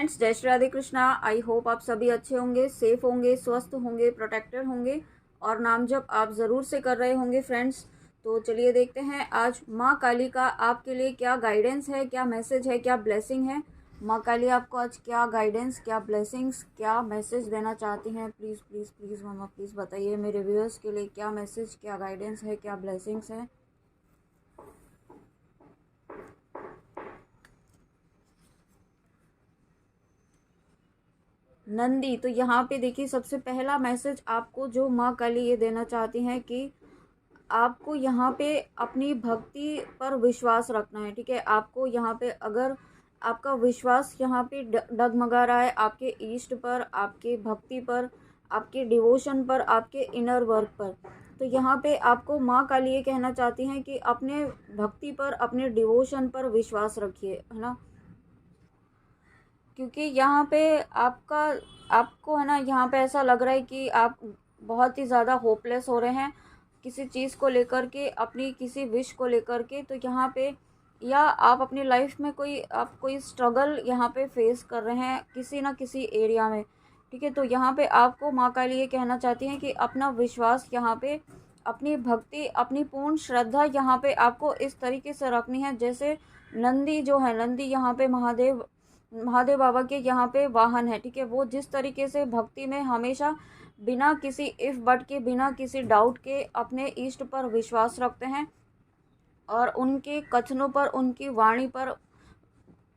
Friends, जय Shri Radhe Krishna. I hope आप सभी अच्छे होंगे, सेफ होंगे, स्वस्थ होंगे, प्रोटेक्टेड होंगे और नाम जप आप ज़रूर से कर रहे होंगे फ्रेंड्स। तो चलिए देखते हैं आज माँ काली का आपके लिए क्या गाइडेंस है, क्या मैसेज है, क्या ब्लेसिंग है। माँ काली आपको आज क्या गाइडेंस, क्या ब्लेसिंग्स, क्या मैसेज देना चाहती हैं। Please please please mama please बताइए मेरे व्यूअर्स के लिए क्या मैसेज, क्या गाइडेंस है, क्या ब्लेसिंग्स है। नंदी, तो यहाँ पे देखिए सबसे पहला मैसेज आपको जो माँ काली ये देना चाहती हैं कि आपको यहाँ पे अपनी भक्ति पर विश्वास रखना है। ठीक है, आपको यहाँ पे अगर आपका विश्वास यहाँ पे डगमगा रहा है आपके ईष्ट पर, आपके भक्ति पर, आपके डिवोशन पर, आपके इनर वर्क पर, तो यहाँ पे आपको माँ काली ये कहना चाहती हैं कि अपने भक्ति पर, अपने डिवोशन पर विश्वास रखिए, है ना। क्योंकि यहाँ पे आपका आपको है ना, यहाँ पे ऐसा लग रहा है कि आप बहुत ही ज़्यादा होपलेस हो रहे हैं किसी चीज़ को लेकर के, अपनी किसी विश को लेकर के। तो यहाँ पे या आप अपनी लाइफ में कोई स्ट्रगल यहाँ पे फेस कर रहे हैं किसी ना किसी एरिया में। ठीक है, तो यहाँ पे आपको माँ काली ये कहना चाहती हैं कि अपना विश्वास यहाँ पे, अपनी भक्ति, अपनी पूर्ण श्रद्धा यहाँ पे आपको इस तरीके से रखनी है जैसे नंदी जो है, नंदी यहाँ पे महादेव महादेव बाबा के यहाँ पे वाहन है। ठीक है, वो जिस तरीके से भक्ति में हमेशा बिना किसी इफ बट के, बिना किसी डाउट के अपने इष्ट पर विश्वास रखते हैं और उनके कथनों पर, उनकी वाणी पर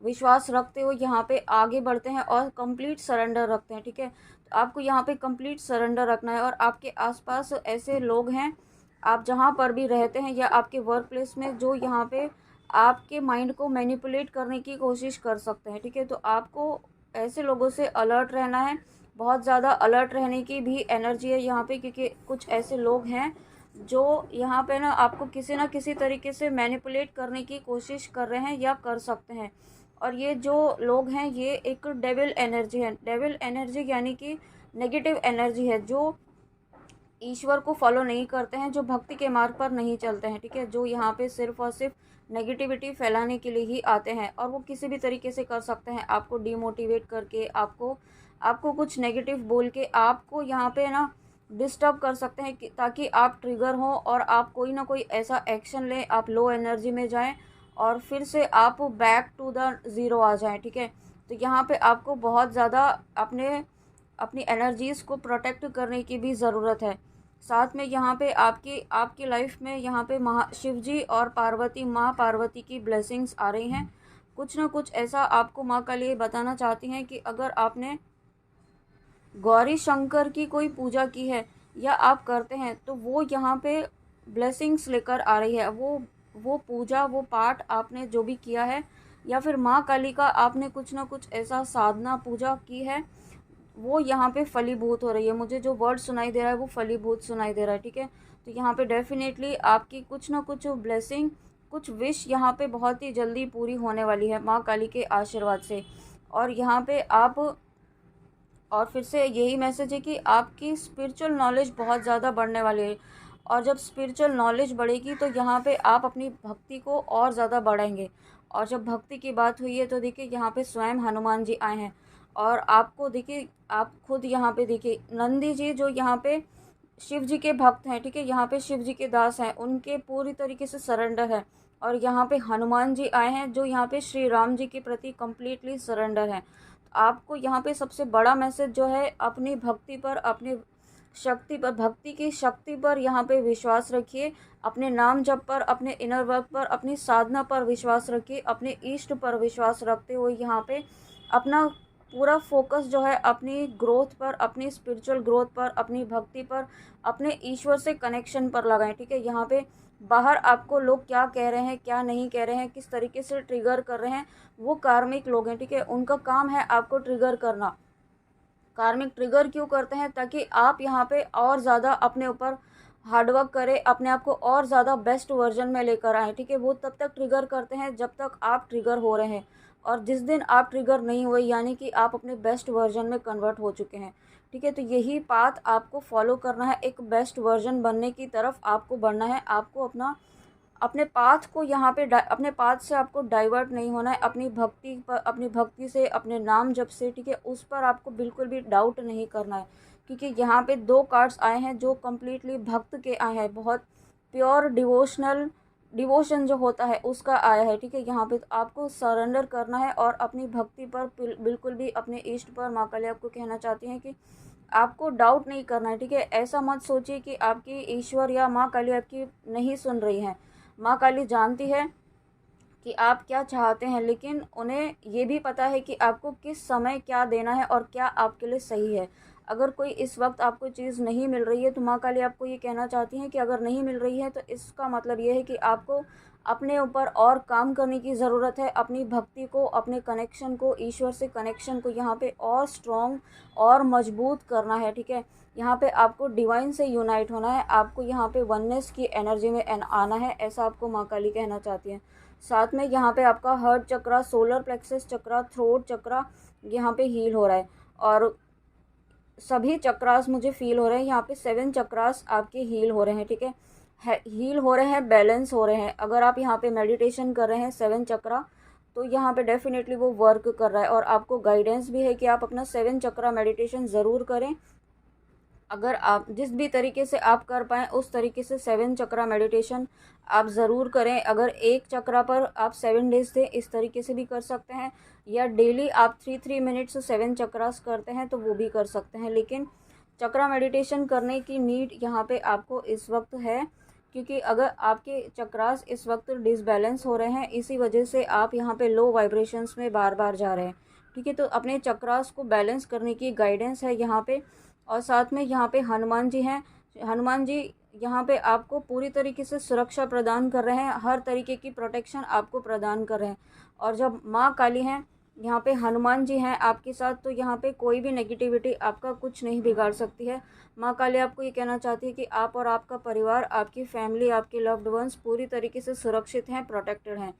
विश्वास रखते हुए यहाँ पे आगे बढ़ते हैं और कंप्लीट सरेंडर रखते हैं। ठीक है, तो आपको यहाँ पे कंप्लीट सरेंडर रखना है। और आपके आसपास ऐसे लोग हैं, आप जहाँ पर भी रहते हैं या आपके वर्क प्लेस में, जो यहाँ पे आपके माइंड को मैनिपुलेट करने की कोशिश कर सकते हैं। ठीक है, तो आपको ऐसे लोगों से अलर्ट रहना है, बहुत ज़्यादा अलर्ट रहने की भी एनर्जी है यहाँ पे, क्योंकि कुछ ऐसे लोग हैं जो यहाँ पे ना आपको किसी ना किसी तरीके से मैनिपुलेट करने की कोशिश कर रहे हैं या कर सकते हैं। और ये जो लोग हैं ये एक डेविल एनर्जी है। डेविल एनर्जी यानी कि नेगेटिव एनर्जी है, जो ईश्वर को फॉलो नहीं करते हैं, जो भक्ति के मार्ग पर नहीं चलते हैं। ठीक है, जो यहाँ पे सिर्फ और सिर्फ नेगेटिविटी फैलाने के लिए ही आते हैं और वो किसी भी तरीके से कर सकते हैं, आपको डिमोटिवेट करके, आपको आपको कुछ नेगेटिव बोल के आपको यहाँ पे ना डिस्टर्ब कर सकते हैं ताकि आप ट्रिगर हो और आप कोई ना कोई ऐसा एक्शन लें, आप लो एनर्जी में जाएं और फिर से आप बैक टू द ज़ीरो आ जाएं। ठीक है, तो यहाँ पे आपको बहुत ज़्यादा अपनी एनर्जीज़ को प्रोटेक्ट करने की भी ज़रूरत है। साथ में यहाँ पे आपकी लाइफ में यहाँ पे शिव जी और पार्वती, माँ पार्वती की ब्लेसिंग्स आ रही हैं। कुछ ना कुछ ऐसा आपको माँ काली बताना चाहती हैं कि अगर आपने गौरी शंकर की कोई पूजा की है या आप करते हैं तो वो यहाँ पे ब्लेसिंग्स लेकर आ रही है। वो पूजा, वो पाठ आपने जो भी किया है, या फिर माँ काली का आपने कुछ ना कुछ ऐसा साधना पूजा की है, वो यहाँ पे फलीभूत हो रही है। मुझे जो वर्ड सुनाई दे रहा है वो फलीभूत सुनाई दे रहा है। ठीक है, तो यहाँ पे डेफिनेटली आपकी कुछ ना कुछ ब्लेसिंग, कुछ विश यहाँ पे बहुत ही जल्दी पूरी होने वाली है माँ काली के आशीर्वाद से। और यहाँ पे आप, और फिर से यही मैसेज है कि आपकी स्पिरिचुअल नॉलेज बहुत ज़्यादा बढ़ने वाली है। और जब स्पिरिचुअल नॉलेज बढ़ेगी तो यहाँ पे आप अपनी भक्ति को और ज़्यादा बढ़ाएंगे। और जब भक्ति की बात हुई है तो देखिए यहाँ पे स्वयं हनुमान जी आए हैं और आपको देखिए, आप खुद यहाँ पे देखिए नंदी जी जो यहाँ पे शिव जी के भक्त हैं। ठीक है, यहाँ पे शिव जी के दास हैं, उनके पूरी तरीके से सरेंडर है। और यहाँ पे हनुमान जी आए हैं जो यहाँ पे श्री राम जी के प्रति कम्प्लीटली सरेंडर हैं। आपको यहाँ पे सबसे बड़ा मैसेज जो है, अपनी भक्ति पर, अपनी शक्ति पर, भक्ति की शक्ति पर यहाँ पे विश्वास रखिए, अपने नाम जप पर, अपने इनर वर्क पर, अपनी साधना पर विश्वास रखिए, अपने इष्ट पर विश्वास रखते हुए यहाँ पे अपना पूरा फोकस जो है अपनी ग्रोथ पर, अपनी स्पिरिचुअल ग्रोथ पर, अपनी भक्ति पर, अपने ईश्वर से कनेक्शन पर लगाएं। ठीक है, यहाँ पे बाहर आपको लोग क्या कह रहे हैं, क्या नहीं कह रहे हैं, किस तरीके से ट्रिगर कर रहे हैं, वो कार्मिक लोग हैं। ठीक है, उनका काम है आपको ट्रिगर करना। कार्मिक ट्रिगर क्यों करते हैं? ताकि आप यहाँ पे और ज़्यादा अपने ऊपर हार्डवर्क करें, अपने आप को और ज़्यादा बेस्ट वर्जन में लेकर आएँ। ठीक है, वो तब तक ट्रिगर करते हैं जब तक आप ट्रिगर हो रहे हैं। और जिस दिन आप ट्रिगर नहीं हुए यानी कि आप अपने बेस्ट वर्जन में कन्वर्ट हो चुके हैं। ठीक है, तो यही पाथ आपको फॉलो करना है, एक बेस्ट वर्जन बनने की तरफ आपको बढ़ना है। आपको अपना अपने पाथ को यहाँ पे अपने पाथ से आपको डाइवर्ट नहीं होना है, अपनी भक्ति पर, अपनी भक्ति से, अपने नाम जप से, ठीक है, उस पर आपको बिल्कुल भी डाउट नहीं करना है। क्योंकि यहाँ पे 2 कार्ड्स आए हैं जो कम्प्लीटली भक्त के आए हैं, बहुत प्योर डिवोशन जो होता है उसका आया है, ठीक है। यहाँ पे आपको सरेंडर करना है और अपनी भक्ति पर बिल्कुल भी, अपने इष्ट पर माँ काली आपको कहना चाहती हैं कि आपको डाउट नहीं करना है, ठीक है। ऐसा मत सोचिए कि आपकी ईश्वर या माँ काली आपकी नहीं सुन रही हैं। माँ काली जानती है कि आप क्या चाहते हैं, लेकिन उन्हें ये भी पता है कि आपको किस समय क्या देना है और क्या आपके लिए सही है। अगर कोई इस वक्त आपको चीज़ नहीं मिल रही है तो माँ काली आपको ये कहना चाहती हैं कि अगर नहीं मिल रही है तो इसका मतलब ये है कि आपको अपने ऊपर और काम करने की ज़रूरत है, अपनी भक्ति को, अपने कनेक्शन को, ईश्वर से कनेक्शन को यहाँ पे और स्ट्रॉन्ग और मजबूत करना है, ठीक है। यहाँ पे आपको डिवाइन से यूनाइट होना है, आपको यहाँ पे वननेस की एनर्जी में आना है, ऐसा आपको माँ काली कहना चाहती हैं। साथ में यहाँ पे आपका हार्ट चक्रा, सोलर प्लेक्सस चक्रा, थ्रोट चक्रा यहाँ पे हील हो रहा है। और सभी चक्रास मुझे फील हो रहे हैं, यहाँ पे 7 चक्रास आपके हील हो रहे हैं, ठीक है। हील हो रहे हैं, बैलेंस हो रहे हैं। अगर आप यहाँ पे मेडिटेशन कर रहे हैं 7 चक्रा, तो यहाँ पे डेफिनेटली वो वर्क कर रहा है और आपको गाइडेंस भी है कि आप अपना 7 चक्रा मेडिटेशन ज़रूर करें। अगर आप जिस भी तरीके से आप कर पाएँ उस तरीके से 7 चक्रा मेडिटेशन आप ज़रूर करें। अगर एक चक्रा पर आप 7 डेज से इस तरीके से भी कर सकते हैं, या डेली आप 3 मिनट्स 7 चक्रास करते हैं तो वो भी कर सकते हैं। लेकिन चक्रा मेडिटेशन करने की नीड यहाँ पे आपको इस वक्त है, क्योंकि अगर आपके चक्रास इस वक्त डिसबैलेंस हो रहे हैं, इसी वजह से आप यहाँ पे लो वाइब्रेशंस में बार बार जा रहे हैं, ठीक है। तो अपने चक्रास को बैलेंस करने की गाइडेंस है यहाँ पे। और साथ में यहाँ पे हनुमान जी हैं। हनुमान जी यहाँ पे आपको पूरी तरीके से सुरक्षा प्रदान कर रहे हैं, हर तरीके की प्रोटेक्शन आपको प्रदान कर रहे हैं। और जब माँ काली हैं, यहाँ पे हनुमान जी हैं आपके साथ, तो यहाँ पे कोई भी नेगेटिविटी आपका कुछ नहीं बिगाड़ सकती है। माँ काली आपको ये कहना चाहती है कि आप और आपका परिवार, आपकी फैमिली, आपके लव्ड वंस पूरी तरीके से सुरक्षित हैं, प्रोटेक्टेड हैं।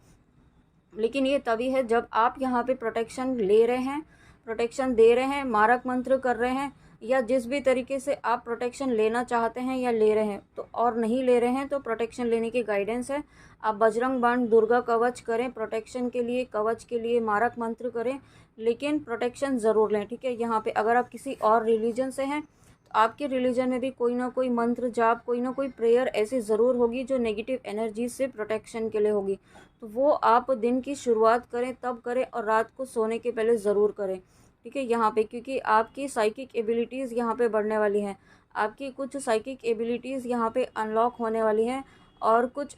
लेकिन ये तभी है जब आप यहाँ पे प्रोटेक्शन ले रहे हैं, प्रोटेक्शन दे रहे हैं, मारक मंत्र कर रहे हैं, या जिस भी तरीके से आप प्रोटेक्शन लेना चाहते हैं या ले रहे हैं, तो और नहीं ले रहे हैं तो प्रोटेक्शन लेने की गाइडेंस है। आप बजरंग बाण, दुर्गा कवच करें प्रोटेक्शन के लिए, कवच के लिए मारक मंत्र करें, लेकिन प्रोटेक्शन ज़रूर लें, ठीक है। यहाँ पे अगर आप किसी और रिलीजन से हैं तो आपके रिलीजन में भी कोई ना कोई मंत्र जाप, कोई ना कोई प्रेयर ऐसी ज़रूर होगी जो नेगेटिव एनर्जी से प्रोटेक्शन के लिए होगी। तो वो आप दिन की शुरुआत करें तब करें और रात को सोने के पहले ज़रूर करें, ठीक है। यहाँ पे क्योंकि आपकी साइकिक एबिलिटीज़ यहाँ पे बढ़ने वाली हैं, आपकी कुछ साइकिक एबिलिटीज़ यहाँ पे अनलॉक होने वाली हैं, और कुछ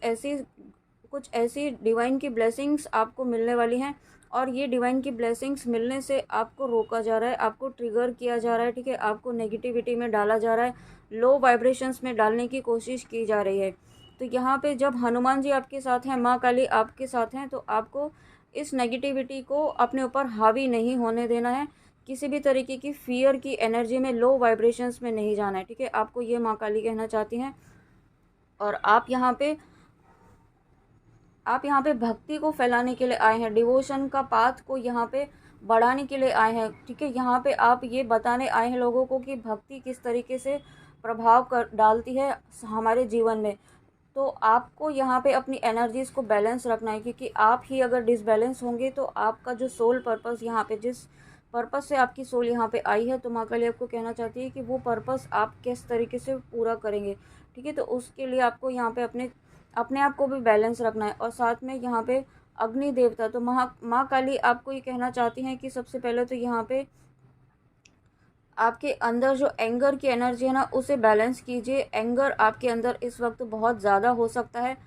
ऐसी डिवाइन की ब्लेसिंग्स आपको मिलने वाली हैं। और ये डिवाइन की ब्लेसिंग्स मिलने से आपको रोका जा रहा है, आपको ट्रिगर किया जा रहा है, ठीक है। आपको नेगेटिविटी में डाला जा रहा है, लो वाइब्रेशंस में डालने की कोशिश की जा रही है। तो यहाँ पे जब हनुमान जी आपके साथ हैं, माँ काली आपके साथ हैं, तो आपको इस नेगेटिविटी को अपने ऊपर हावी नहीं होने देना है, किसी भी तरीके की फियर की एनर्जी में, लो वाइब्रेशंस में नहीं जाना है, ठीक है। आपको ये माँ काली कहना चाहती हैं। और आप यहाँ पे भक्ति को फैलाने के लिए आए हैं, डिवोशन का पाथ को यहाँ पे बढ़ाने के लिए आए हैं, ठीक है। यहाँ पे आप ये बताने आए हैं लोगों को कि भक्ति किस तरीके से प्रभाव कर डालती है हमारे जीवन में। तो आपको यहाँ पे अपनी एनर्जीज़ को बैलेंस रखना है, क्योंकि आप ही अगर डिसबैलेंस होंगे तो आपका जो सोल पर्पस यहाँ पे, जिस पर्पस से आपकी सोल यहाँ पे आई है, तो माँ काली आपको कहना चाहती है कि वो पर्पस आप किस तरीके से पूरा करेंगे, ठीक है। तो उसके लिए आपको यहाँ पे अपने अपने आप को भी बैलेंस रखना है। और साथ में यहाँ पे अग्नि देवता, तो माँ काली आपको ये कहना चाहती हैं कि सबसे पहले तो यहाँ पे आपके अंदर जो एंगर की एनर्जी है ना, उसे बैलेंस कीजिए। एंगर आपके अंदर इस वक्त बहुत ज़्यादा हो सकता है,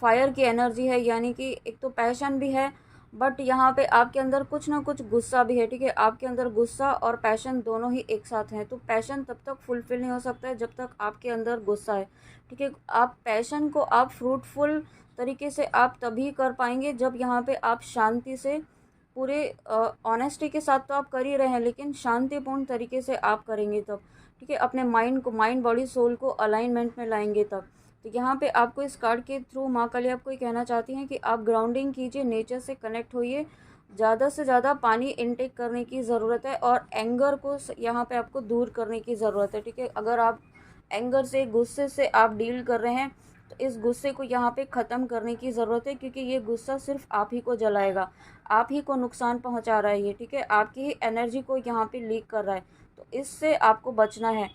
फायर की एनर्जी है, यानी कि एक तो पैशन भी है, बट यहाँ पे आपके अंदर कुछ ना कुछ गुस्सा भी है, ठीक है। आपके अंदर गुस्सा और पैशन दोनों ही एक साथ हैं। तो पैशन तब तक फुलफिल नहीं हो सकता है जब तक आपके अंदर गुस्सा है, ठीक है। आप पैशन को आप फ्रूटफुल तरीके से आप तभी कर पाएंगे जब यहाँ पे आप शांति से, पूरे ऑनेस्टी के साथ तो आप कर ही रहे हैं, लेकिन शांतिपूर्ण तरीके से आप करेंगे तब, ठीक है। अपने माइंड बॉडी सोल को अलाइनमेंट में लाएंगे तब। तो यहाँ पे आपको इस कार्ड के थ्रू माँ काली आपको ये कहना चाहती हैं कि आप ग्राउंडिंग कीजिए, नेचर से कनेक्ट होइए, ज़्यादा से ज़्यादा पानी इनटेक करने की ज़रूरत है, और एंगर को यहाँ पे आपको दूर करने की ज़रूरत है, ठीक है। अगर आप एंगर से, गुस्से से आप डील कर रहे हैं तो इस गुस्से को यहाँ पे ख़त्म करने की ज़रूरत है, क्योंकि ये गुस्सा सिर्फ आप ही को जलाएगा, आप ही को नुकसान पहुँचा रहा है ये, ठीक है, आपकी ही एनर्जी को यहाँ पे लीक कर रहा है। तो इससे आपको बचना है।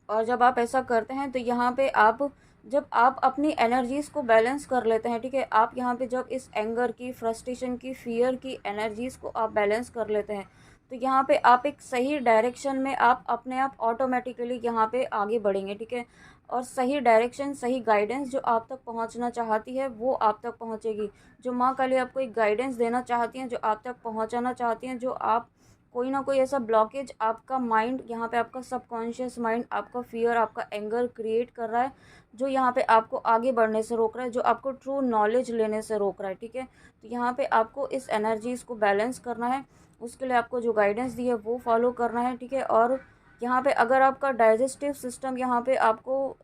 और जब आप ऐसा करते हैं तो यहाँ पे आप, जब आप अपनी एनर्जीज़ को बैलेंस कर लेते हैं, ठीक है, आप यहाँ पे जब इस एंगर की, फ्रस्ट्रेशन की, फियर की एनर्जीज़ को आप बैलेंस कर लेते हैं, तो यहाँ पे आप एक सही डायरेक्शन में आप अपने आप ऑटोमेटिकली यहाँ पे आगे बढ़ेंगे, ठीक है। और सही डायरेक्शन, सही गाइडेंस जो आप तक पहुँचना चाहती है वो आप तक पहुँचेगी। जो माँ काली आपको एक गाइडेंस देना चाहती हैं, जो आप तक पहुँचाना चाहती हैं, जो आप कोई ना कोई ऐसा ब्लॉकेज आपका माइंड, यहाँ पे आपका सबकॉन्शियस माइंड, आपका फियर, आपका एंगर क्रिएट कर रहा है, जो यहाँ पे आपको आगे बढ़ने से रोक रहा है, जो आपको ट्रू नॉलेज लेने से रोक रहा है, ठीक है। तो यहाँ पे आपको इस एनर्जीज़ को बैलेंस करना है, उसके लिए आपको जो गाइडेंस दी है वो फॉलो करना है, ठीक है। और यहाँ पे अगर आपका डाइजेस्टिव सिस्टम, यहाँ पे आपको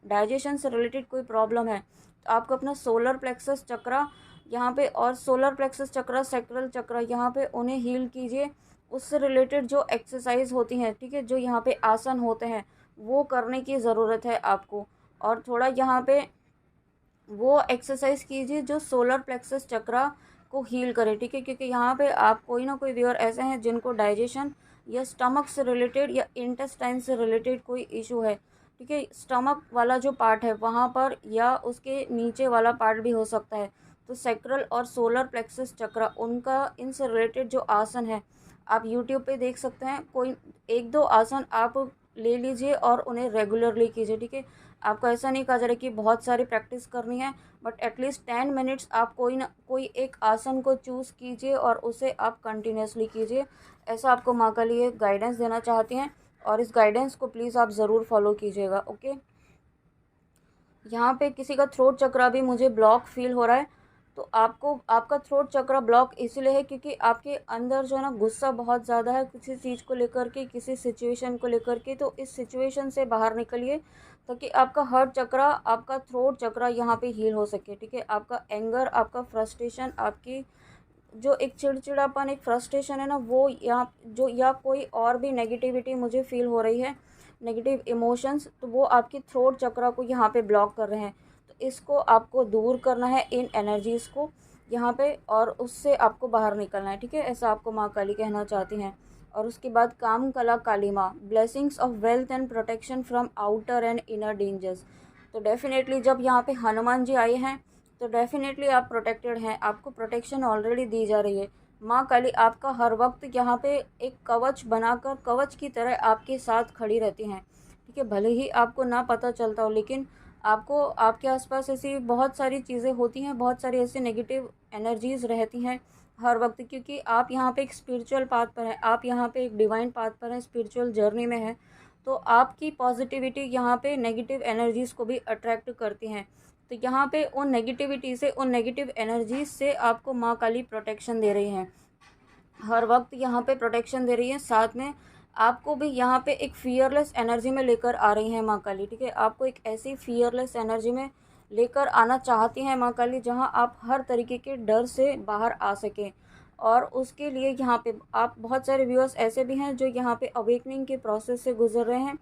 डाइजेशन से रिलेटेड कोई प्रॉब्लम है, तो आपको अपना सोलर प्लेक्सस चक्रा यहाँ पे, और सोलर प्लेक्सस चक्रा, सैक्रल चक्रा, यहाँ पे उन्हें हील कीजिए। उससे रिलेटेड जो एक्सरसाइज होती हैं, ठीक है, जो यहाँ पे आसन होते हैं, वो करने की ज़रूरत है आपको। और थोड़ा यहाँ पे वो एक्सरसाइज कीजिए जो सोलर प्लेक्सस चक्रा को हील करे, ठीक है, क्योंकि यहाँ पे आप कोई ना कोई व्यूअर ऐसे हैं जिनको डाइजेशन या स्टमक से रिलेटेड या इंटेस्टाइन से रिलेटेड कोई इशू है, ठीक है। स्टमक वाला जो पार्ट है वहाँ पर, या उसके नीचे वाला पार्ट भी हो सकता है। तो सैक्रल और सोलर प्लेक्सस चक्रा, उनका इनसे रिलेटेड जो आसन है आप यूट्यूब पे देख सकते हैं। कोई एक दो आसन आप ले लीजिए और उन्हें रेगुलरली कीजिए, ठीक है। आपको ऐसा नहीं कहा जा रहा कि बहुत सारी प्रैक्टिस करनी है, बट एटलीस्ट 10 मिनट्स आप कोई ना कोई एक आसन को चूज़ कीजिए और उसे आप कंटिन्यूसली कीजिए। ऐसा आपको माँ का लिए गाइडेंस देना चाहती हैं, और इस गाइडेंस को प्लीज़ आप ज़रूर फॉलो कीजिएगा, ओके। यहाँ पे किसी का थ्रोट चक्रा भी मुझे ब्लॉक फील हो रहा है। तो आपको, आपका थ्रोट चक्रा ब्लॉक इसलिए है क्योंकि आपके अंदर जो है ना गुस्सा बहुत ज़्यादा है किसी चीज़ को लेकर के, किसी सिचुएशन को लेकर के। तो इस सिचुएशन से बाहर निकलिए ताकि आपका हार्ट चक्रा, आपका थ्रोट चक्रा यहाँ पे हील हो सके, ठीक है। आपका एंगर, आपका फ्रस्ट्रेशन, आपकी जो एक चिड़चिड़ापन, एक फ्रस्ट्रेशन है ना, वो यहाँ जो, या कोई और भी नेगेटिविटी मुझे फील हो रही है, नेगेटिव इमोशंस, तो वो आपकी थ्रोट चक्रा को यहाँ पे ब्लॉक कर रहे हैं। तो इसको आपको दूर करना है, इन एनर्जीज़ को यहाँ पे, और उससे आपको बाहर निकलना है, ठीक है। ऐसा आपको माँ काली कहना चाहती हैं। और उसके बाद काम कला काली माँ, blessings of wealth and protection from outer and inner dangers. तो डेफिनेटली जब यहाँ पे हनुमान जी आए हैं तो डेफिनेटली आप प्रोटेक्टेड हैं, आपको प्रोटेक्शन ऑलरेडी दी जा रही है। माँ काली आपका हर वक्त यहाँ पे एक कवच बनाकर, कवच की तरह आपके साथ खड़ी रहती हैं, ठीक है। भले ही आपको ना पता चलता हो, लेकिन आपको, आपके आसपास ऐसी बहुत सारी चीज़ें होती हैं, बहुत सारी ऐसी नेगेटिव एनर्जीज़ रहती हैं हर वक्त, क्योंकि आप यहाँ पे एक स्पिरिचुअल पाथ पर हैं, आप यहाँ पे एक डिवाइन पाथ पर हैं, स्पिरिचुअल जर्नी में हैं। तो आपकी पॉजिटिविटी यहाँ पे नेगेटिव एनर्जीज़ को भी अट्रैक्ट करती हैं। तो यहाँ पे उन नेगेटिविटी से, उन नेगेटिव एनर्जीज से आपको माँ काली प्रोटेक्शन दे रही हैं, हर वक्त यहाँ पे प्रोटेक्शन दे रही है। साथ में आपको भी यहाँ पे एक फियरलेस एनर्जी में लेकर आ रही हैं माँ काली, ठीक है। आपको एक ऐसी फियरलेस एनर्जी में लेकर आना चाहती हैं माँ काली जहाँ आप हर तरीके के डर से बाहर आ सकें। और उसके लिए यहाँ पे आप, बहुत सारे व्यूअर्स ऐसे भी हैं जो यहाँ पे अवेकनिंग के प्रोसेस से गुजर रहे हैं,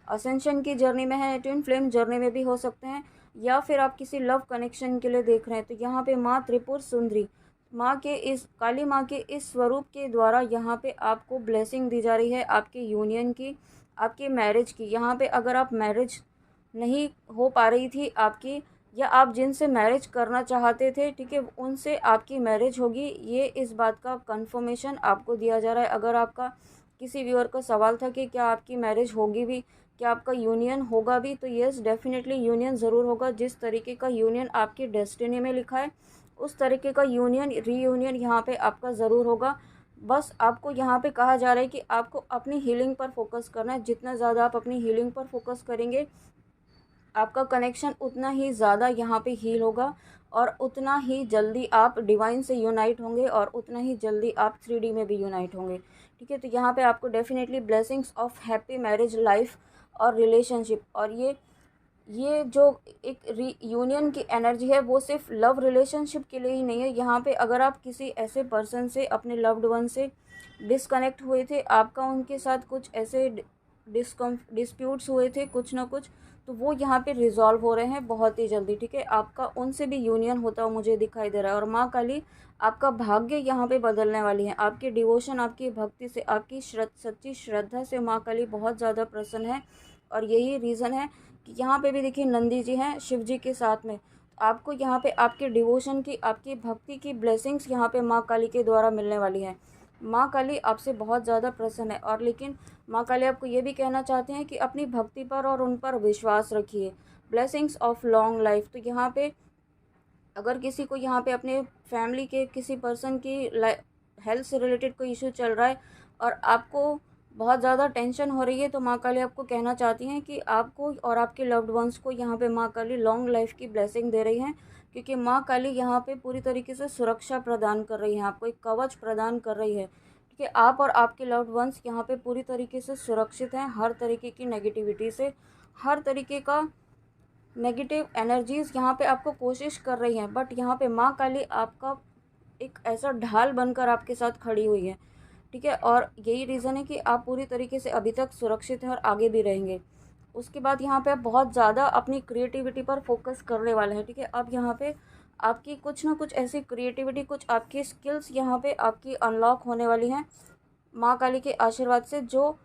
असेंशन की जर्नी में है, ट्विन फ्लेम जर्नी में भी हो सकते हैं, या फिर आप किसी लव कनेक्शन के लिए देख रहे हैं। तो यहाँ पे माँ त्रिपुर सुंदरी, माँ के इस, काली माँ के इस स्वरूप के द्वारा यहाँ पे आपको ब्लेसिंग दी जा रही है, आपके यूनियन की, आपके मैरिज की। यहाँ पे अगर आप मैरिज नहीं हो पा रही थी आपकी, या आप जिनसे मैरिज करना चाहते थे, ठीक है, उनसे आपकी मैरिज होगी, ये इस बात का कंफर्मेशन आपको दिया जा रहा है। अगर आपका किसी व्यूअर का सवाल था कि क्या आपकी मैरिज होगी भी, क्या आपका यूनियन होगा भी, तो यस, डेफिनेटली यूनियन ज़रूर होगा। जिस तरीके का यूनियन आपकी डेस्टिनी में लिखा है उस तरीके का यूनियन, रीयूनियन यहाँ पे आपका ज़रूर होगा। बस आपको यहाँ पे कहा जा रहा है कि आपको अपनी हीलिंग पर फोकस करना है। जितना ज़्यादा आप अपनी हीलिंग पर फोकस करेंगे, आपका कनेक्शन उतना ही ज़्यादा यहाँ पे हील होगा, और उतना ही जल्दी आप डिवाइन से यूनाइट होंगे, और उतना ही जल्दी आप 3D में भी यूनाइट होंगे, ठीक है। तो यहाँ पे आपको definitely blessings of happy marriage life और रिलेशनशिप। और ये जो एक यूनियन की एनर्जी है वो सिर्फ लव रिलेशनशिप के लिए ही नहीं है। यहाँ पे अगर आप किसी ऐसे पर्सन से, अपने लव्ड वन से डिस्कनेक्ट हुए थे, आपका उनके साथ कुछ ऐसे डिस्प्यूट्स हुए थे कुछ ना कुछ, तो वो यहाँ पे रिज़ॉल्व हो रहे हैं बहुत ही जल्दी, ठीक है। आपका उनसे भी यूनियन होता हुआ मुझे दिखाई दे रहा है। और माँ काली आपका भाग्य यहाँ पे बदलने वाली है। आपके डिवोशन, आपकी भक्ति से, आपकी सच्ची श्रद्धा से माँ काली बहुत ज़्यादा प्रसन्न है। और यही रीज़न है कि यहाँ पे भी देखिए नंदी जी हैं शिव जी के साथ में। आपको यहाँ पे आपके डिवोशन की, आपकी भक्ति की ब्लेसिंग्स यहाँ पे माँ काली के द्वारा मिलने वाली है। माँ काली आपसे बहुत ज़्यादा प्रसन्न है। और लेकिन माँ काली आपको ये भी कहना चाहते हैं कि अपनी भक्ति पर और उन पर विश्वास रखिए। Blessings of long life. तो यहाँ पे अगर किसी को यहाँ पे अपने फैमिली के किसी पर्सन की हेल्थ से रिलेटेड कोई इशू चल रहा है और आपको बहुत ज़्यादा टेंशन हो रही है, तो माँ काली आपको कहना चाहती हैं कि आपको और आपके लव्ड वंस को यहाँ पे माँ काली लॉन्ग लाइफ की ब्लेसिंग दे रही हैं। क्योंकि माँ काली यहाँ पे पूरी तरीके से सुरक्षा प्रदान कर रही है, आपको एक कवच प्रदान कर रही है। ठीक है, आप और आपके लव्ड वंस यहाँ पे पूरी तरीके से सुरक्षित हैं हर तरीके की नेगेटिविटी से। हर तरीके का नेगेटिव एनर्जीज़ यहाँ पे आपको कोशिश कर रही हैं, बट यहाँ पे माँ काली आपका एक ऐसा ढाल बनकर आपके साथ खड़ी हुई है। ठीक है, और यही रीज़न है कि आप पूरी तरीके से अभी तक सुरक्षित हैं और आगे भी रहेंगे। उसके बाद यहाँ पे आप बहुत ज़्यादा अपनी क्रिएटिविटी पर फोकस करने वाले हैं। ठीक है, अब यहाँ पे आपकी कुछ ना कुछ ऐसी क्रिएटिविटी, कुछ आपकी स्किल्स यहाँ पे आपकी अनलॉक होने वाली हैं माँ काली के आशीर्वाद से, जो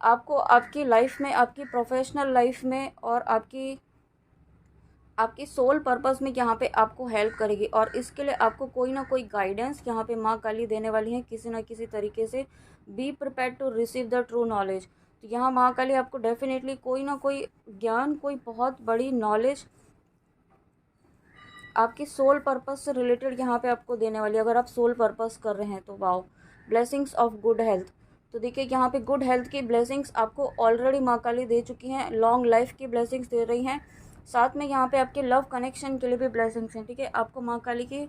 आपको आपकी लाइफ में, आपकी प्रोफेशनल लाइफ में और आपकी सोल पर्पस में यहाँ पे आपको हेल्प करेगी। और इसके लिए आपको कोई ना कोई गाइडेंस यहाँ पे माँ काली देने वाली है किसी ना किसी तरीके से। Be prepared to receive the true knowledge. तो यहाँ माँ काली आपको डेफिनेटली कोई ना कोई ज्ञान, कोई बहुत बड़ी नॉलेज आपकी सोल पर्पस से रिलेटेड यहाँ पे आपको देने वाली है। अगर आप सोल पर्पस कर रहे हैं तो wow. Blessings of good health. तो देखिए यहाँ पे गुड हेल्थ की ब्लेसिंग्स आपको ऑलरेडी माँ काली दे चुकी हैं, लॉन्ग लाइफ की ब्लेसिंग्स दे रही हैं। साथ में यहाँ पे आपके लव कनेक्शन के लिए भी ब्लेसिंग्स हैं। ठीक है, आपको माँ काली की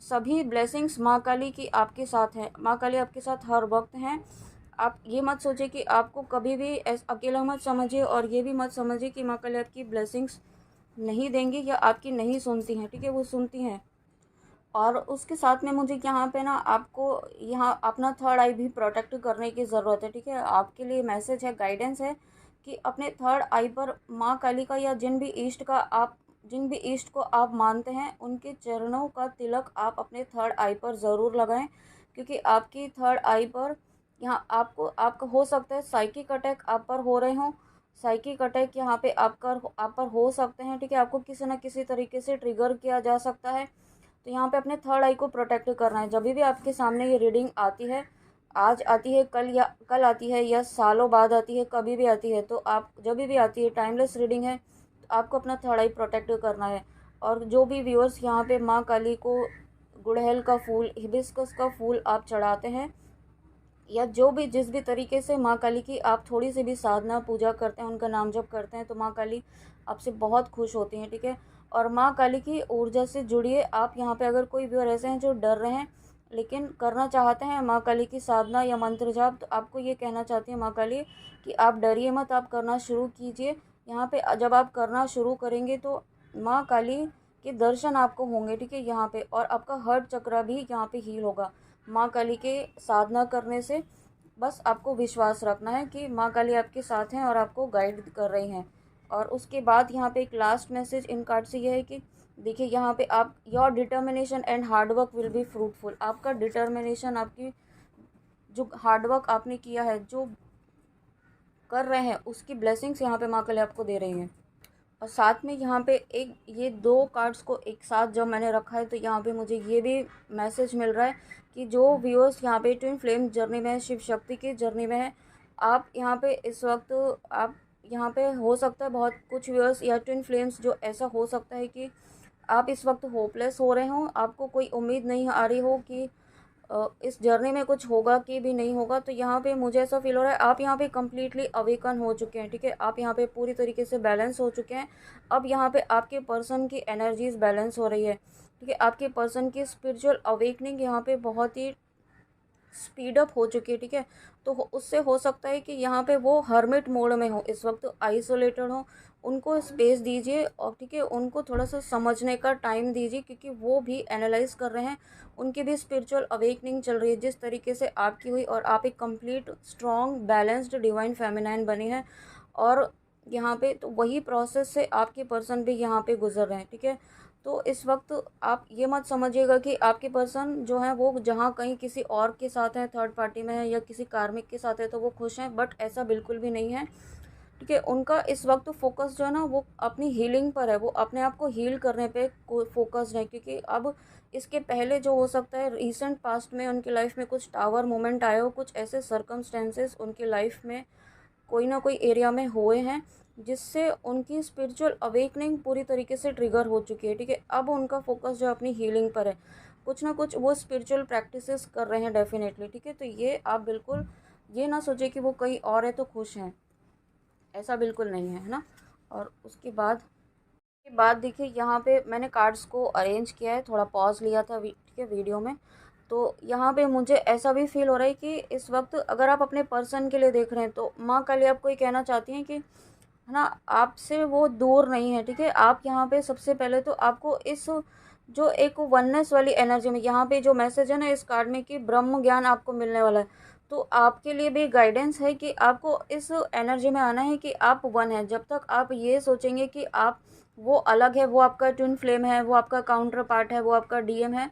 सभी ब्लेसिंग्स, माँ काली की आपके साथ हैं। माँ काली आपके साथ हर वक्त हैं। आप ये मत सोचिए कि आपको कभी भी अकेला मत समझिए, और ये भी मत समझिए कि माँ काली आपकी ब्लेसिंग्स नहीं देंगी या आपकी नहीं सुनती हैं। ठीक है, वो सुनती हैं। और उसके साथ में मुझे यहाँ पे ना आपको यहाँ अपना थर्ड आई भी प्रोटेक्ट करने की ज़रूरत है। ठीक है, आपके लिए मैसेज है, गाइडेंस है कि अपने थर्ड आई पर माँ काली का या जिन भी इष्ट को आप मानते हैं उनके चरणों का तिलक आप अपने थर्ड आई पर ज़रूर लगाएं। क्योंकि आपकी थर्ड आई पर यहाँ आपका हो सकता है साइकिक अटैक आप पर हो रहे हों। साइकिक अटैक यहाँ पे आप पर हो सकते हैं। ठीक है, आपको किसी न किसी तरीके से ट्रिगर किया जा सकता है। तो यहाँ पे अपने थर्ड आई को प्रोटेक्ट करना है। जब भी आपके सामने ये रीडिंग आती है, आज आती है, कल आती है, या सालों बाद आती है, कभी भी आती है, तो आप जब भी आती है, टाइमलेस रीडिंग है, तो आपको अपना थर्ड आई प्रोटेक्ट करना है। और जो भी व्यूअर्स यहाँ पे माँ काली को गुड़हल का फूल, हिबिस्कस का फूल आप चढ़ाते हैं, या जो भी जिस भी तरीके से माँ काली की आप थोड़ी सी भी साधना पूजा करते हैं, उनका नाम जप करते हैं, तो माँ काली आपसे बहुत खुश होती हैं। ठीक है, और माँ काली की ऊर्जा से जुड़िए। आप यहाँ पे अगर कोई व्यूअर ऐसे हैं जो डर रहे हैं लेकिन करना चाहते हैं माँ काली की साधना या मंत्र जाप, तो आपको ये कहना चाहती है माँ काली कि आप डरिए मत, आप करना शुरू कीजिए। यहाँ पे जब आप करना शुरू करेंगे तो माँ काली के दर्शन आपको होंगे। ठीक है, यहाँ पे और आपका हार्ट चक्र भी यहाँ पे हील होगा माँ काली के साधना करने से। बस आपको विश्वास रखना है कि माँ काली आपके साथ हैं और आपको गाइड कर रही हैं। और उसके बाद यहाँ पे एक लास्ट मैसेज इन कार्ड से यह है कि देखिए यहाँ पे आप, your determination and hard work will be fruitful. आपका डिटर्मिनेशन, आपकी जो हार्डवर्क आपने किया है, जो कर रहे हैं, उसकी ब्लेसिंग्स यहाँ पे माँ काली आपको दे रही हैं। और साथ में यहाँ पे एक ये दो कार्ड्स को एक साथ जब मैंने रखा है, तो यहाँ पे मुझे ये भी मैसेज मिल रहा है कि जो व्यूअर्स यहाँ पे ट्विन फ्लेम जर्नी में है, शिव शक्ति की जर्नी में है, आप यहाँ पे इस वक्त, आप यहाँ पे हो सकता है बहुत कुछ व्यूअर्स या ट्विन फ्लेम्स, जो ऐसा हो सकता है कि आप इस वक्त होपलेस हो रहे हो, आपको कोई उम्मीद नहीं आ रही हो कि इस जर्नी में कुछ होगा कि भी नहीं होगा। तो यहाँ पे मुझे ऐसा फील हो रहा है आप यहाँ पे कम्प्लीटली अवेकन हो चुके हैं। ठीक है, आप यहाँ पे पूरी तरीके से बैलेंस हो चुके हैं। अब यहाँ पे आपके पर्सन की एनर्जीज बैलेंस हो रही है। ठीक है, आपके पर्सन की स्पिरिचुअल अवेकनिंग यहाँ पे बहुत ही स्पीड अप हो चुकी है, ठीक है। तो उससे हो सकता है कि यहाँ पे वो हर्मिट मोड में हो, इस वक्त आइसोलेटेड हो। उनको स्पेस दीजिए और ठीक है, उनको थोड़ा सा समझने का टाइम दीजिए, क्योंकि वो भी एनालाइज कर रहे हैं, उनकी भी स्पिरिचुअल अवेकनिंग चल रही है, जिस तरीके से आपकी हुई, और आप एक complete strong balanced divine feminine बनी है। और यहाँ पे तो वही प्रोसेस से आपके पर्सन भी यहाँ पे गुजर रहे हैं, ठीक है। तो इस वक्त आप ये मत समझिएगा कि आपके पर्सन जो है वो जहाँ कहीं किसी और के साथ है, थर्ड पार्टी में है या किसी कार्मिक के साथ है तो वो खुश हैं, बट ऐसा बिल्कुल भी नहीं है, ठीक है। उनका इस वक्त फोकस जो है ना वो अपनी हीलिंग पर है, वो अपने आप को हील करने पे फोकस्ड है, क्योंकि अब इसके पहले जो हो सकता है रिसेंट पास्ट में उनकी लाइफ में कुछ टावर मोमेंट आए हो, कुछ ऐसे सर्कमस्टेंसेस उनकी लाइफ में कोई ना कोई एरिया में हुए हैं, जिससे उनकी स्पिरिचुअल अवेकनिंग पूरी तरीके से ट्रिगर हो चुकी है, ठीक है। अब उनका फोकस जो अपनी हीलिंग पर है, कुछ ना कुछ वो स्पिरिचुअल प्रैक्टिसेस कर रहे हैं डेफिनेटली, ठीक है। तो ये आप बिल्कुल ये ना सोचे कि वो कहीं और है तो खुश हैं, ऐसा बिल्कुल नहीं है, है ना। और उसके बाद देखिए यहाँ पे मैंने कार्ड्स को अरेंज किया है, थोड़ा पॉज लिया था ठीक है वीडियो में। तो यहाँ पे मुझे ऐसा भी फील हो रहा है कि इस वक्त अगर आप अपने पर्सन के लिए देख रहे हैं तो माँ काली आपको ये कहना चाहती हैं कि है ना, आपसे वो दूर नहीं है, ठीक है। आप यहाँ पे सबसे पहले तो आपको इस जो एक वननेस वाली एनर्जी में, यहाँ पे जो मैसेज है ना इस कार्ड में कि ब्रह्म ज्ञान आपको मिलने वाला है, तो आपके लिए भी गाइडेंस है कि आपको इस एनर्जी में आना है कि आप वन है। जब तक आप ये सोचेंगे कि आप वो अलग है, वो आपका ट्विन फ्लेम है, वो आपका काउंटर पार्ट है, वो आपका डीएम है,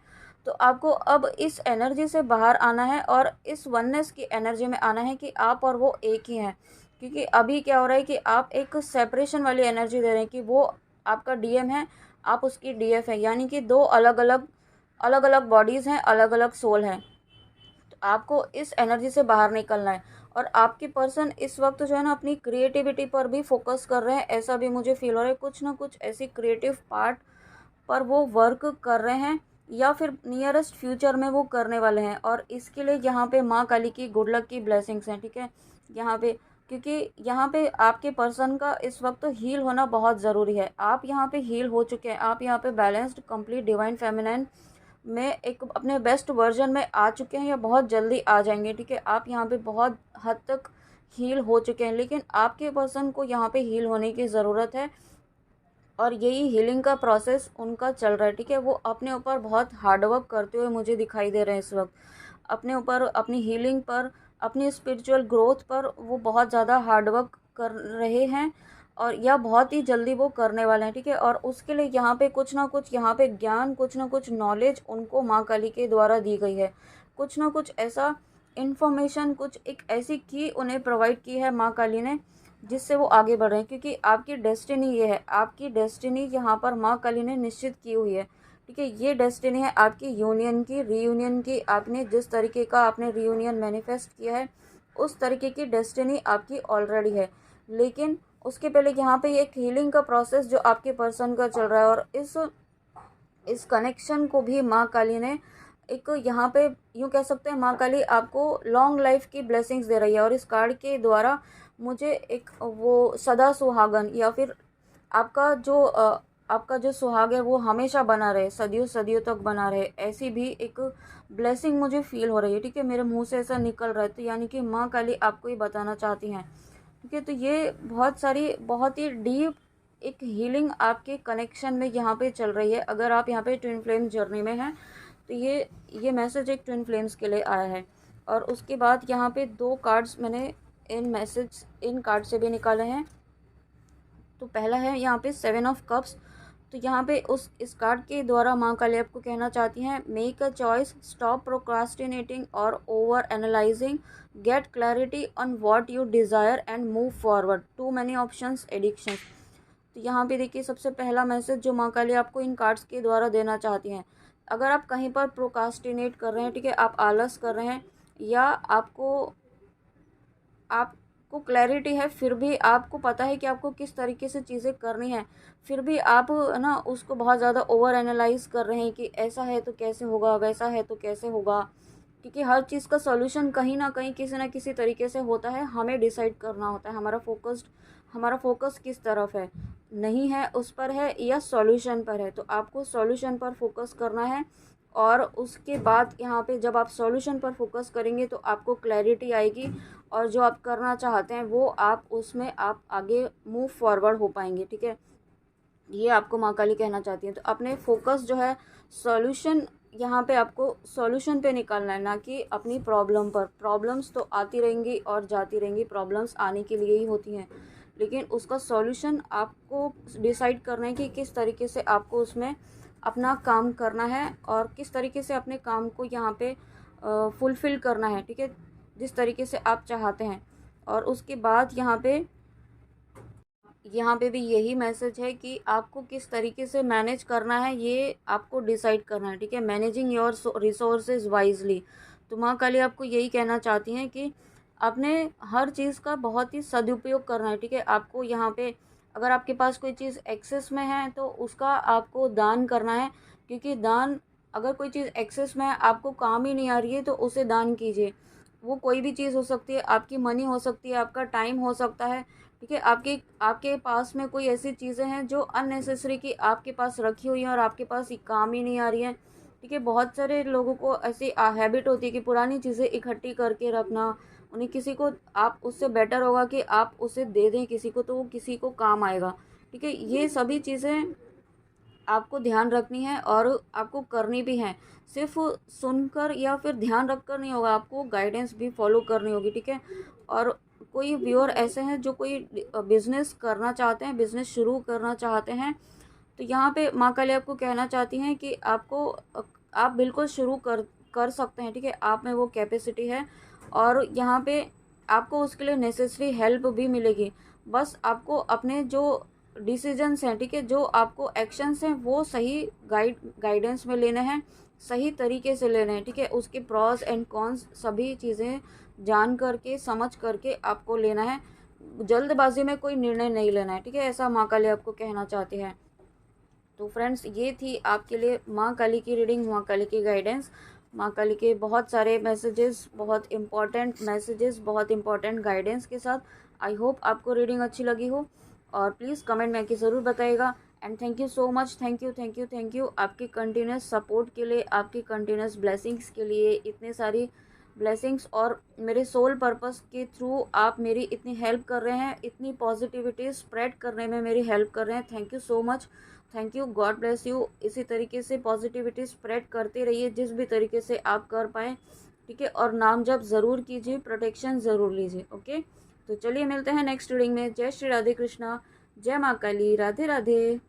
तो आपको अब इस एनर्जी से बाहर आना है और इस वननेस की एनर्जी में आना है कि आप और वो एक ही हैं। क्योंकि अभी क्या हो रहा है कि आप एक सेपरेशन वाली एनर्जी दे रहे हैं कि वो आपका डीएम है, आप उसकी डीएफ है, यानी कि दो अलग अलग बॉडीज़ हैं, अलग अलग सोल हैं। तो आपको इस एनर्जी से बाहर निकलना है। और आपके पर्सन इस वक्त जो है ना अपनी क्रिएटिविटी पर भी फोकस कर रहे हैं, ऐसा भी मुझे फील हो रहा है। कुछ ना कुछ ऐसी क्रिएटिव पार्ट पर वो वर्क कर रहे हैं, या फिर नियरेस्ट फ्यूचर में वो करने वाले हैं। और इसके लिए यहाँ पे माँ काली की गुड लक की ब्लेसिंग्स हैं, ठीक है। यहाँ पे क्योंकि यहाँ पे आपके पर्सन का इस वक्त हील होना बहुत ज़रूरी है। आप यहाँ पे हील हो चुके हैं, आप यहाँ पे बैलेंस्ड कंप्लीट डिवाइन फेमिनाइन में एक अपने बेस्ट वर्जन में आ चुके हैं, या बहुत जल्दी आ जाएंगे, ठीक है। आप यहाँ पे बहुत हद तक हील हो चुके हैं, लेकिन आपके पर्सन को यहाँ पे हील होने की ज़रूरत है, और यही हीलिंग का प्रोसेस उनका चल रहा है, ठीक है। वो अपने ऊपर बहुत हार्डवर्क करते हुए मुझे दिखाई दे रहे हैं इस वक्त, अपने ऊपर, अपनी हीलिंग पर, अपनी स्पिरिचुअल ग्रोथ पर वो बहुत ज़्यादा हार्डवर्क कर रहे हैं, और या बहुत ही जल्दी वो करने वाले हैं, ठीक है। और उसके लिए यहाँ पे कुछ ना कुछ यहाँ पे ज्ञान, कुछ ना कुछ नॉलेज उनको माँ काली के द्वारा दी गई है, कुछ ना कुछ ऐसा इन्फॉर्मेशन, कुछ एक ऐसी की उन्हें प्रोवाइड की है माँ काली ने, जिससे वो आगे बढ़ रहे हैं। क्योंकि आपकी डेस्टिनी ये है, आपकी डेस्टिनी यहाँ पर माँ काली ने निश्चित की हुई है, ठीक है। ये डेस्टिनी है आपकी यूनियन की, रीयूनियन की। आपने जिस तरीके का आपने रीयूनियन मैनिफेस्ट किया है, उस तरीके की डेस्टिनी आपकी ऑलरेडी है। लेकिन उसके पहले यहाँ पे एक हीलिंग का प्रोसेस जो आपके पर्सन का चल रहा है, और इस कनेक्शन को भी माँ काली ने एक यहाँ पे यूँ कह सकते हैं, माँ काली आपको लॉन्ग लाइफ की ब्लेसिंग्स दे रही है। और इस कार्ड के द्वारा मुझे एक वो सदा सुहागन, या फिर आपका जो सुहाग है वो हमेशा बना रहे, सदियों सदियों तक बना रहे, ऐसी भी एक ब्लेसिंग मुझे फील हो रही है, ठीक है। मेरे मुंह से ऐसा निकल रहा है, तो यानी कि माँ काली आपको ही बताना चाहती हैं, ठीक है। तो ये बहुत ही डीप एक हीलिंग आपके कनेक्शन में यहाँ पे चल रही है। अगर आप यहाँ पे ट्विन फ्लेम जर्नी में हैं तो ये मैसेज एक ट्विन फ्लेम्स के लिए आया है। और उसके बाद यहाँ पे दो कार्ड्स मैंने इन कार्ड से भी निकाले हैं। तो पहला है यहाँ पे 7 ऑफ कप्स। तो यहाँ पे इस कार्ड के द्वारा माँ काली आपको कहना चाहती हैं, make a choice, stop procrastinating और overanalysing, get clarity on what you desire and move forward, too many options addiction. तो यहाँ पे देखिए सबसे पहला मैसेज जो माँ काली आपको इन कार्ड्स के द्वारा देना चाहती हैं, अगर आप कहीं पर प्रोक्रास्टिनेट कर रहे हैं, ठीक है, आप आलस कर रहे हैं, या आपको क्लैरिटी है, फिर भी आपको पता है कि आपको किस तरीके से चीज़ें करनी है, फिर भी आप ना उसको बहुत ज़्यादा ओवर एनालाइज कर रहे हैं कि ऐसा है तो कैसे होगा, वैसा है तो कैसे होगा। क्योंकि हर चीज़ का सॉल्यूशन कहीं ना कहीं किसी ना किसी तरीके से होता है, हमें डिसाइड करना होता है हमारा फोकस किस तरफ है, नहीं है उस पर है या सॉल्यूशन पर है। तो आपको सॉल्यूशन पर फोकस करना है, और उसके बाद यहाँ पे जब आप सॉल्यूशन पर फोकस करेंगे तो आपको क्लैरिटी आएगी, और जो आप करना चाहते हैं वो आप उसमें आप आगे मूव फॉरवर्ड हो पाएंगे। ठीक है, ये आपको माँ काली कहना चाहती है। तो अपने फोकस जो है सॉल्यूशन, यहाँ पे आपको सॉल्यूशन पे निकालना है, ना कि अपनी प्रॉब्लम पर। प्रॉब्लम्स तो आती रहेंगी और जाती रहेंगी, प्रॉब्लम्स आने के लिए ही होती हैं, लेकिन उसका सॉल्यूशन आपको डिसाइड करना है कि किस तरीके से आपको उसमें अपना काम करना है और किस तरीके से अपने काम को यहाँ पे फुलफ़िल करना है। ठीक है, जिस तरीके से आप चाहते हैं। और उसके बाद यहाँ पे भी यही मैसेज है कि आपको किस तरीके से मैनेज करना है, ये आपको डिसाइड करना है। ठीक है, मैनेजिंग योर रिसोर्सेज वाइजली। तो माँ काली आपको यही कहना चाहती हैं कि आपने हर चीज़ का बहुत ही सदुपयोग करना है। ठीक है, आपको यहाँ पे अगर आपके पास कोई चीज़ एक्सेस में है तो उसका आपको दान करना है, क्योंकि दान, अगर कोई चीज़ एक्सेस में है, आपको काम ही नहीं आ रही है, तो उसे दान कीजिए। वो कोई भी चीज़ हो सकती है, आपकी मनी हो सकती है, आपका टाइम हो सकता है। ठीक है, आपके आपके पास में कोई ऐसी चीज़ें हैं जो अननेसेसरी की आपके पास रखी हुई हैं और आपके पास काम ही नहीं आ रही हैं। ठीक है, बहुत सारे लोगों को ऐसी हैबिट होती है कि पुरानी चीज़ें इकट्ठी करके रखना। उन्हें किसी को, आप उससे बेटर होगा कि आप उसे दे दें किसी को, तो वो किसी को काम आएगा। ठीक है, ये सभी चीज़ें आपको ध्यान रखनी है और आपको करनी भी है। सिर्फ सुनकर या फिर ध्यान रखकर नहीं होगा, आपको गाइडेंस भी फॉलो करनी होगी। ठीक है, और कोई व्यूअर ऐसे हैं जो कोई बिजनेस करना चाहते हैं, बिजनेस शुरू करना चाहते हैं, तो यहाँ पे माँ काली आपको कहना चाहती हैं कि आपको आप बिल्कुल शुरू कर कर सकते हैं। ठीक है, आप में वो कैपेसिटी है और यहाँ पे आपको उसके लिए नेसेसरी हेल्प भी मिलेगी। बस आपको अपने जो डिसीजंस हैं, ठीक है, जो आपको एक्शंस हैं, वो सही गाइडेंस में लेने हैं, सही तरीके से लेने हैं। ठीक है, उसके प्रॉस एंड कॉन्स सभी चीज़ें जान करके समझ करके आपको लेना है। जल्दबाजी में कोई निर्णय नहीं लेना है। ठीक है, ऐसा माँ काली आपको कहना चाहती है। तो फ्रेंड्स, ये थी आपके लिए माँ काली की रीडिंग, माँ काली की गाइडेंस, माँ काली के बहुत सारे मैसेजेस, बहुत इंपॉर्टेंट मैसेजेस, बहुत इंपॉर्टेंट गाइडेंस के साथ। आई होप आपको रीडिंग अच्छी लगी हो, और प्लीज़ कमेंट में आके ज़रूर बताइएगा। And thank you so much, thank you thank you thank you आपकी कंटिन्यूस सपोर्ट के लिए, आपकी कंटिन्यूस ब्लेसिंग्स के लिए। इतने सारी ब्लेसिंग्स और मेरे सोल पर्पस के थ्रू आप मेरी इतनी हेल्प कर रहे हैं, इतनी पॉजिटिविटी स्प्रेड करने में मेरी हेल्प कर रहे हैं। Thank you so much, thank you, God bless you. इसी तरीके से पॉजिटिविटी स्प्रेड करते रहिए जिस भी तरीके से आप कर पाएँ। ठीक है, और नाम जप ज़रूर कीजिए, प्रोटेक्शन ज़रूर लीजिए। ओके, तो चलिए मिलते हैं नेक्स्ट रीडिंग में। जय श्री राधे कृष्णा, जय माँ काली, राधे राधे।